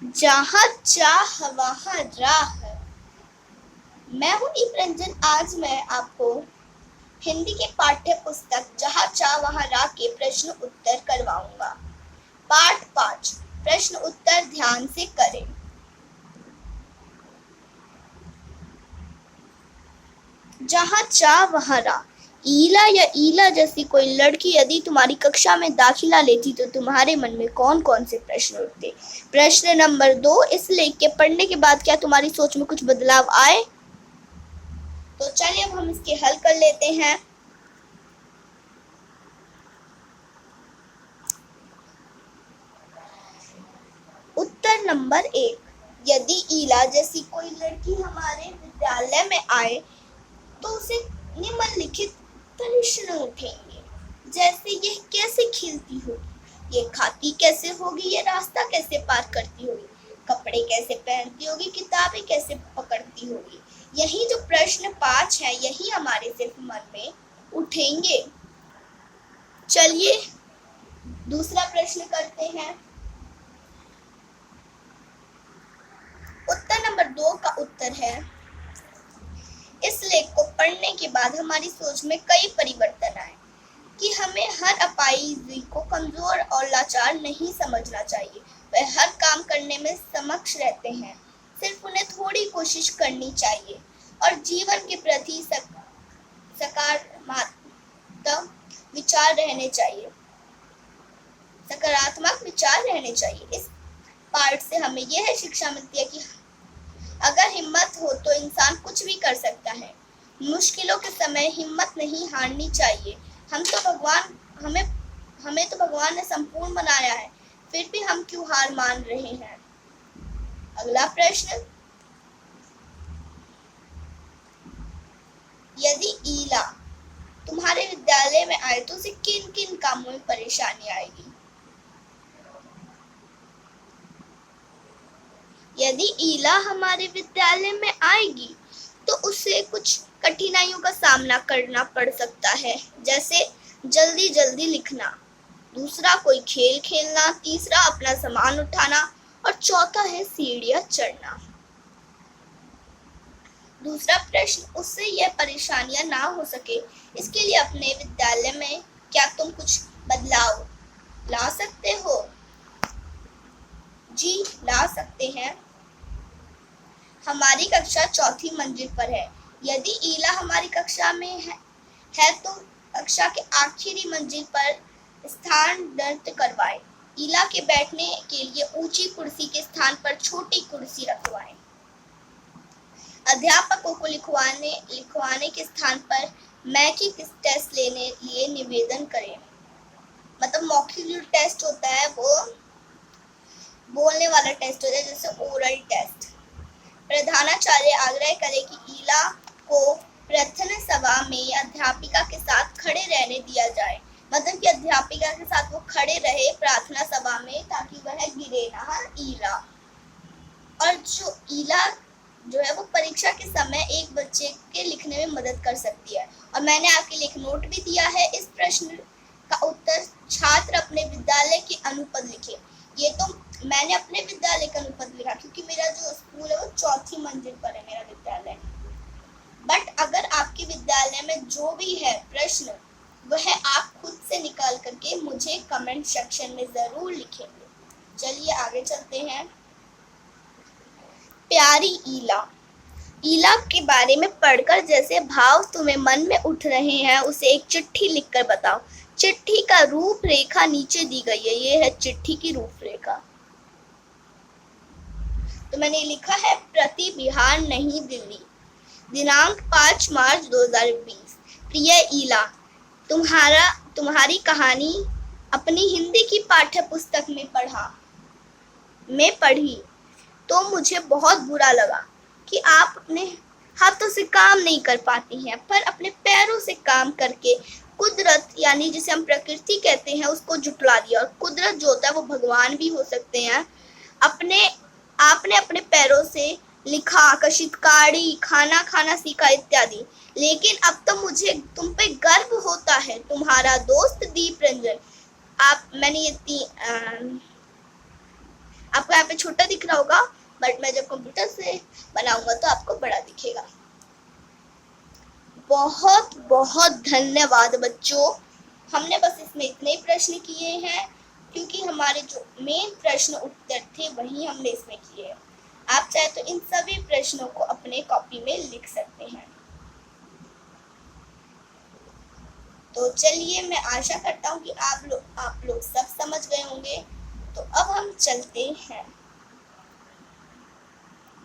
जहाँ चाह वहाँ राह। मैं हूँ दीप रंजन। आज मैं आपको हिंदी के पाठ्य पुस्तक जहाँ चाह वहाँ राह के प्रश्न उत्तर करवाऊंगा। पाठ 5, प्रश्न उत्तर ध्यान से करें। जहाँ चाह वहाँ राह। ईला या ईला जैसी कोई लड़की यदि तुम्हारी कक्षा में दाखिला लेती तो तुम्हारे मन में कौन कौन से प्रश्न उठते? प्रश्न नंबर 2, इस लेख के पढ़ने के बाद क्या तुम्हारी सोच में कुछ बदलाव आए? तो चलिए अब हम इसके हल कर लेते हैं। उत्तर नंबर 1, यदि ईला जैसी कोई लड़की हमारे विद्यालय में आए तो उसे निम्नलिखित प्रश्न उठेंगे, जैसे यह कैसे खिलती होगी, ये खाती कैसे होगी, ये रास्ता कैसे पार करती होगी, कपड़े कैसे पहनती होगी, किताबें कैसे पकड़ती होगी। यही जो प्रश्न 5 है यही हमारे सिर्फ मन में उठेंगे। चलिए दूसरा प्रश्न करते हैं। उत्तर नंबर 2 का उत्तर है, इस लेख को पढ़ने के बाद हमारी सोच में कई परिवर्तन आए कि हमें हर अपाहिज को कमजोर और लाचार नहीं समझना चाहिए। वह हर काम करने में समक्ष रहते हैं, सिर्फ उन्हें थोड़ी कोशिश करनी चाहिए और जीवन के प्रति सकारात्मक विचार रहने चाहिए। इस पाठ से हमें यह शिक्षा मिलती है कि अगर हिम्मत हो तो इंसान कुछ भी कर सकता है। मुश्किलों के समय हिम्मत नहीं हारनी चाहिए। हमें तो भगवान ने संपूर्ण बनाया है, फिर भी हम क्यों हार मान रहे हैं? अगला प्रश्न, यदि ईला तुम्हारे विद्यालय में आए तो उसे किन किन कामों में परेशानी आएगी? यदि ईला हमारे विद्यालय में आएगी तो उसे कुछ कठिनाइयों का सामना करना पड़ सकता है, जैसे जल्दी जल्दी लिखना, दूसरा कोई खेल खेलना, तीसरा अपना सामान उठाना और चौथा है सीढ़ियां चढ़ना। दूसरा प्रश्न, उससे यह परेशानियां ना हो सके इसके लिए अपने विद्यालय में क्या तुम कुछ बदलाव ला सकते हो? जी ला सकते हैं। हमारी कक्षा 4थी मंजिल पर है। यदि ईला हमारी कक्षा में है तो कक्षा के आखिरी मंजिल पर स्थान दर्ज करवाएं। ईला के बैठने के लिए ऊंची कुर्सी के स्थान पर छोटी कुर्सी रखवाएं। अध्यापकों को लिखवाने के स्थान पर मौखिक टेस्ट लेने लिए निवेदन करें। मतलब मौखिक जो टेस्ट होता है वो बोलने वाला टेस्ट होता है, जैसे ओरल टेस्ट। प्रधानाचार्य आग्रह करे कि ईला को प्रार्थना सभा में अध्यापिका के साथ खड़े रहने दिया जाए। मतलब कि अध्यापिका के साथ वो खड़े रहे प्रार्थना सभा में ताकि वह गिरे ना ईला। और जो ईला जो है वो परीक्षा के समय एक बच्चे के लिखने में मदद कर सकती है। और मैंने आपके लिए एक नोट भी दिया है। इस प्रश्न का उत्तर छात्र अपने विद्यालय के अनुपद लिखे। ये तो मैंने अपने विद्यालय का अनुपद लिखा क्योंकि मेरा जो स्कूल है वो 4थी मंजिल पर है मेरा विद्यालय। बट अगर आपके विद्यालय में जो भी है प्रश्न वह आप खुद से निकाल करके मुझे कमेंट सेक्शन में जरूर लिखेंगे। चलिए आगे चलते हैं। प्यारी ईला। ईला के बारे में पढ़कर जैसे भाव तुम्हें मन में उठ रहे हैं उसे एक चिट्ठी लिखकर बताओ। चिट्ठी का रूपरेखा नीचे दी गई है। ये है चिट्ठी की रूपरेखा। तो मैंने लिखा है प्रति बिहार नई दिल्ली, दिनांक 5 मार्च 2020। प्रिय ईला, तुम्हारी कहानी अपनी हिंदी की पाठ्य पुस्तक में पढ़ी तो मुझे बहुत बुरा लगा कि आप अपने हाथों से काम नहीं कर पाती हैं, पर अपने पैरों से काम करके कुदरत यानी जिसे हम प्रकृति कहते हैं उसको जुटला दिया। और कुदरत जो होता है वो भगवान भी हो सकते हैं। आपने अपने पैरों से लिखा, कशितकारी, खाना खाना सीखा इत्यादि। लेकिन अब तो मुझे तुम पे गर्व होता है। तुम्हारा दोस्त दीप रंजन। आपको यहाँ पे छोटा दिख रहा होगा, बट मैं जब कंप्यूटर से बनाऊंगा तो आपको बड़ा दिखेगा। बहुत बहुत धन्यवाद बच्चों। हमने बस इसमें इतने ही प्रश्न किए हैं, क्योंकि हमारे जो मेन प्रश्न उत्तर थे वही हमने इसमें किए हैं। आप चाहे तो इन सभी प्रश्नों को अपने कॉपी में लिख सकते हैं। तो चलिए, मैं आशा करता हूँ कि आप लोग सब समझ गए होंगे। तो अब हम चलते हैं।